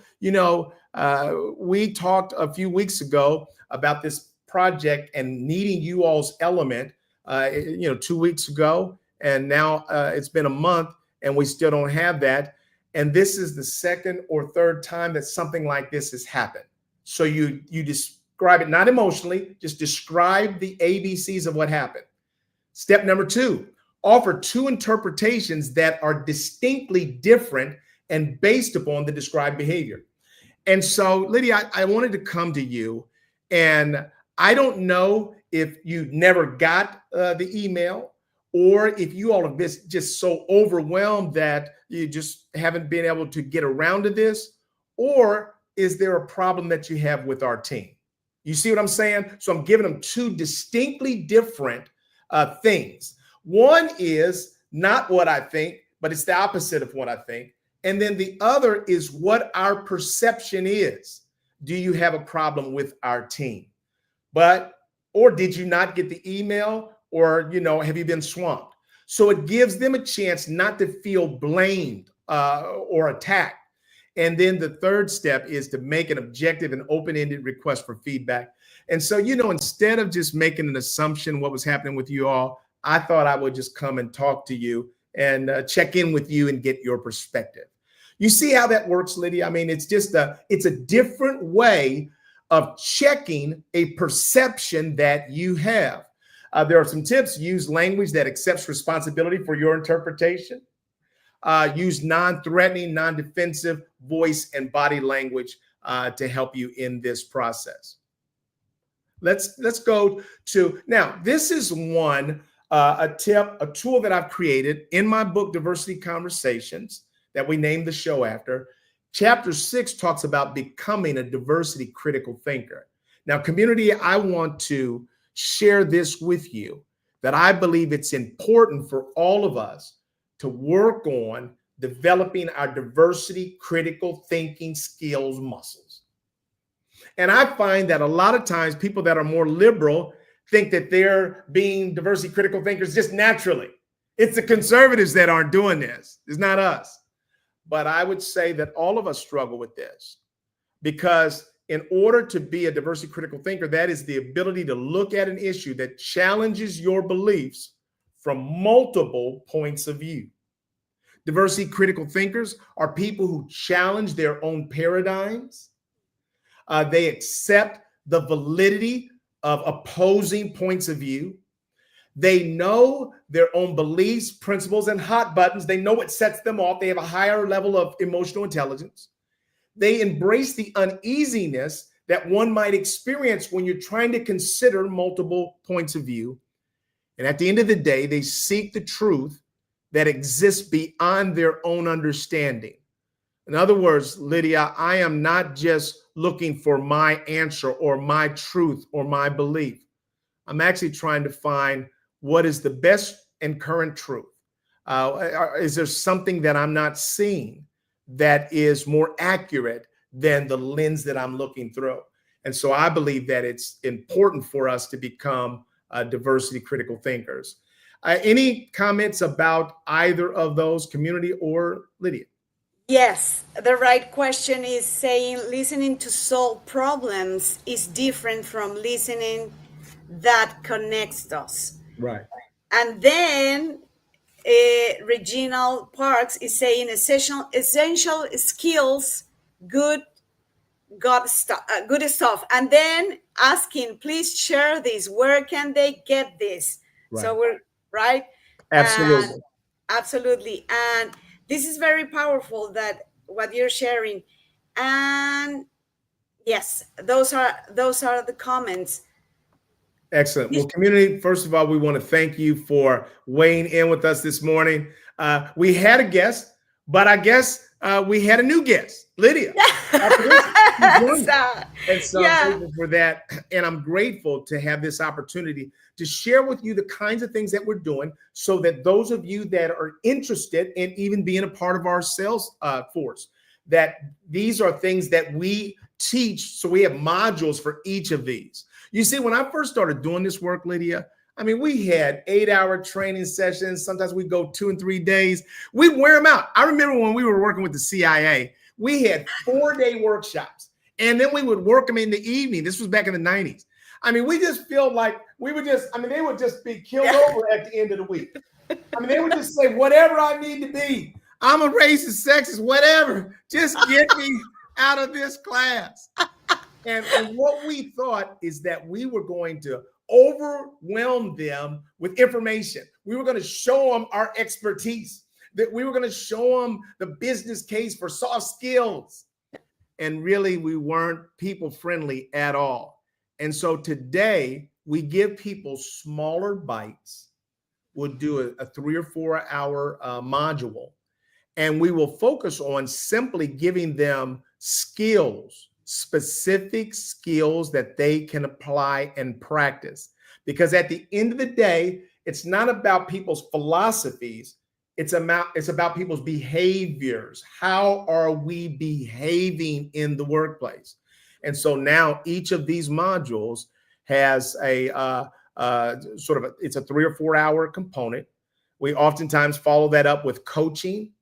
we talked a few weeks ago about this project and needing you all's element, 2 weeks ago. And now it's been a month and we still don't have that. And this is the second or third time that something like this has happened. So you describe it, not emotionally, just describe the ABCs of what happened. Step number 2, offer 2 interpretations that are distinctly different and based upon the described behavior. And so, Lydia, I wanted to come to you, and I don't know if you never got the email, or if you all have been just so overwhelmed that you just haven't been able to get around to this, or is there a problem that you have with our team? You see what I'm saying? So I'm giving them 2 distinctly different things. One is not what I think, but it's the opposite of what I think. And then the other is what our perception is. Do you have a problem with our team? Or did you not get the email? Or, have you been swamped? So it gives them a chance not to feel blamed or attacked. And then the third step is to make an objective and open-ended request for feedback. And so, instead of just making an assumption what was happening with you all, I thought I would just come and talk to you and check in with you and get your perspective. You see how that works, Lydia? I mean, it's a different way of checking a perception that you have. There are some tips. Use language that accepts responsibility for your interpretation. Use non-threatening, non-defensive voice and body language to help you in this process. Let's go to, now, this is a tip, a tool that I've created in my book, Diversity Conversations, that we named the show after. Chapter 6 talks about becoming a diversity critical thinker. Now, community, I want to share this with you, that I believe it's important for all of us to work on developing our diversity critical thinking skills muscles. And I find that a lot of times people that are more liberal think that they're being diversity critical thinkers just naturally. It's the conservatives that aren't doing this. It's not us. But I would say that all of us struggle with this, because in order to be a diversity critical thinker, that is the ability to look at an issue that challenges your beliefs from multiple points of view. Diversity critical thinkers are people who challenge their own paradigms. They accept the validity of opposing points of view. They know their own beliefs, principles, and hot buttons. They know what sets them off. They have a higher level of emotional intelligence. They embrace the uneasiness that one might experience when you're trying to consider multiple points of view. And at the end of the day, they seek the truth that exists beyond their own understanding. In other words, Lydia, I am not just looking for my answer or my truth or my belief. I'm actually trying to find what is the best and current truth. Is there something that I'm not seeing that is more accurate than the lens that I'm looking through? And so I believe that it's important for us to become diversity critical thinkers. Any comments about either of those, Community or Lydia? Yes, the right question is saying listening to solve problems is different from listening that connects us. Right. And then Reginald Parks is saying essential skills, good good stuff, and then asking, please share this. Where can they get this? Right. So we're right. Absolutely. And absolutely, and this is very powerful that what you're sharing. And yes, those are the comments. Excellent. Well, community, first of all, we want to thank you for weighing in with us this morning. We had a guest, but I guess we had a new guest, Lydia. And so I'm grateful for that. And I'm grateful to have this opportunity to share with you the kinds of things that we're doing so that those of you that are interested in even being a part of our sales force, that these are things that we teach. So we have modules for each of these. You see, when I first started doing this work, Lydia, I mean, we had 8-hour training sessions. Sometimes we go 2 and 3 days. We'd wear them out. I remember when we were working with the CIA, we had 4-day workshops, and then we would work them in the evening. This was back in the 90s. I mean, we just feel like they would just be killed over at the end of the week. I mean, they would just say, whatever I need to be, I'm a racist, sexist, whatever. Just get me out of this class. And what we thought is that we were going to overwhelm them with information. We were going to show them our expertise, that we were going to show them the business case for soft skills. And really, we weren't people friendly at all. And so today, we give people smaller bites. We'll do a 3 or 4 hour module, and we will focus on simply giving them skills, specific skills that they can apply and practice. Because at the end of the day, it's not about people's philosophies. It's about people's behaviors. How are we behaving in the workplace? And so now each of these modules has it's a 3 or 4 hour component. We oftentimes follow that up with coaching,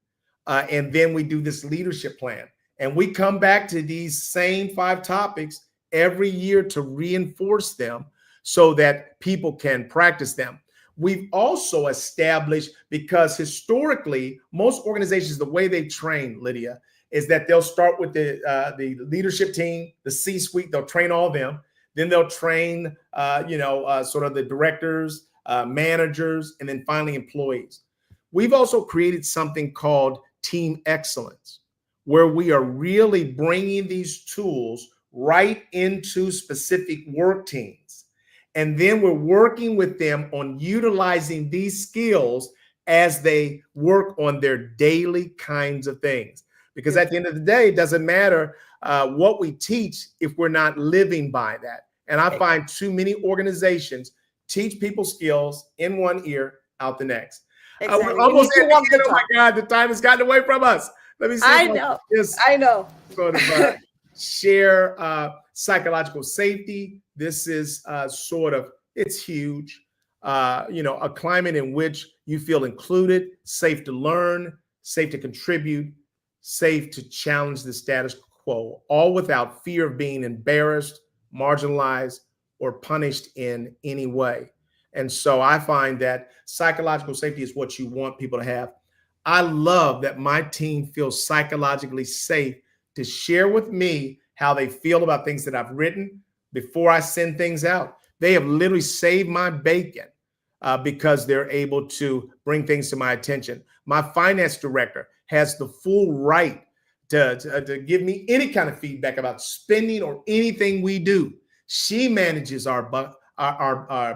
and then we do this leadership plan. And we come back to these same 5 topics every year to reinforce them so that people can practice them. We've also established, because historically, most organizations, the way they train, Lydia, is that they'll start with the leadership team, the C-suite, they'll train all of them. Then they'll train, sort of the directors, managers, and then finally employees. We've also created something called Team Excellence, where we are really bringing these tools right into specific work teams. And then we're working with them on utilizing these skills as they work on their daily kinds of things. Because at the end of the day, it doesn't matter what we teach if we're not living by that. And I find too many organizations teach people skills in one ear, out the next. Exactly. We're almost at the end. Oh my God, the time has gotten away from us. Let me see. I know. Sort of share psychological safety. This is it's huge. A climate in which you feel included, safe to learn, safe to contribute, safe to challenge the status quo, all without fear of being embarrassed, marginalized, or punished in any way. And so I find that psychological safety is what you want people to have. I love that my team feels psychologically safe to share with me how they feel about things that I've written before I send things out. They have literally saved my bacon because they're able to bring things to my attention. My finance director has the full right to give me any kind of feedback about spending or anything we do. She manages our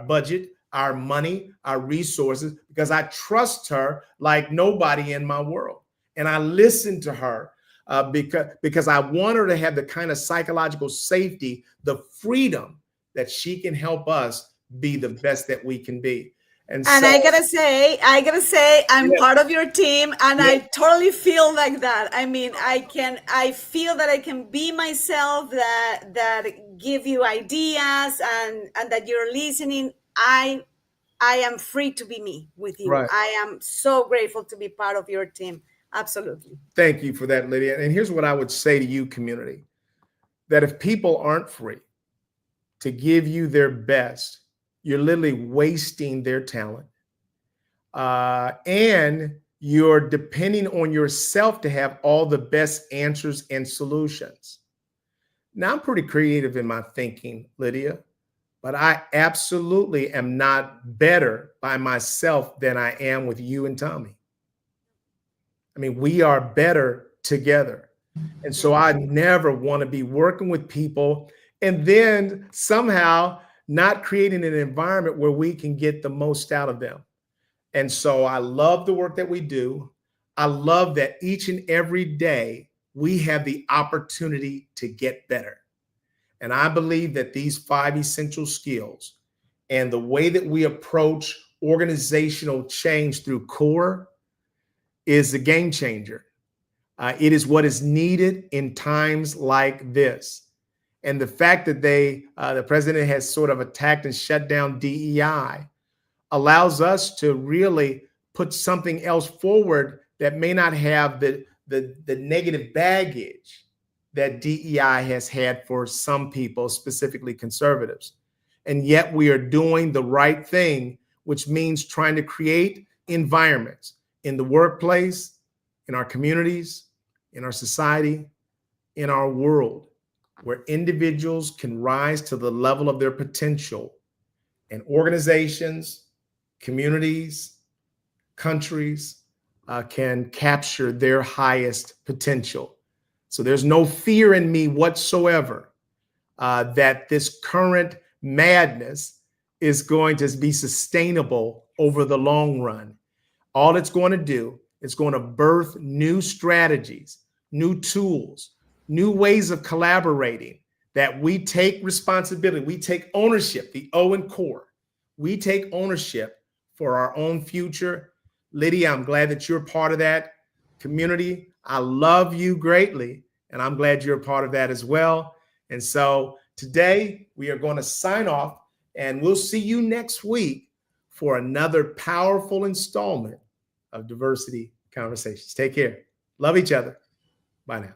budget, our money, our resources, because I trust her like nobody in my world. And I listen to her because I want her to have the kind of psychological safety, the freedom that she can help us be the best that we can be. And And so, I gotta say, I'm yeah, part of your team, and yeah, I totally feel like that. I mean, I feel that I can be myself, that give you ideas, and that you're listening. I am free to be me with you. right. I am so grateful to be part of your team. Absolutely. Thank you for that, Lydia. And here's what I would say to you, community, that if people aren't free to give you their best, you're literally wasting their talent. And you're depending on yourself to have all the best answers and solutions. Now, I'm pretty creative in my thinking, Lydia, but I absolutely am not better by myself than I am with you and Tommy. I mean, we are better together. And so I never want to be working with people and then somehow not creating an environment where we can get the most out of them. And so I love the work that we do. I love that each and every day we have the opportunity to get better. And I believe that these 5 essential skills and the way that we approach organizational change through CORE is a game changer. It is what is needed in times like this. And the fact that the president has sort of attacked and shut down DEI allows us to really put something else forward that may not have the negative baggage that DEI has had for some people, specifically conservatives. And yet we are doing the right thing, which means trying to create environments in the workplace, in our communities, in our society, in our world, where individuals can rise to the level of their potential, and organizations, communities, countries can capture their highest potential. So there's no fear in me whatsoever that this current madness is going to be sustainable over the long run. All it's going to do is going to birth new strategies, new tools, new ways of collaborating, that we take responsibility, we take ownership, the O in CORE. We take ownership for our own future. Lydia, I'm glad that you're part of that community. I love you greatly, and I'm glad you're a part of that as well. And so today we are going to sign off, and we'll see you next week for another powerful installment of Diversity Conversations. Take care. Love each other. Bye now.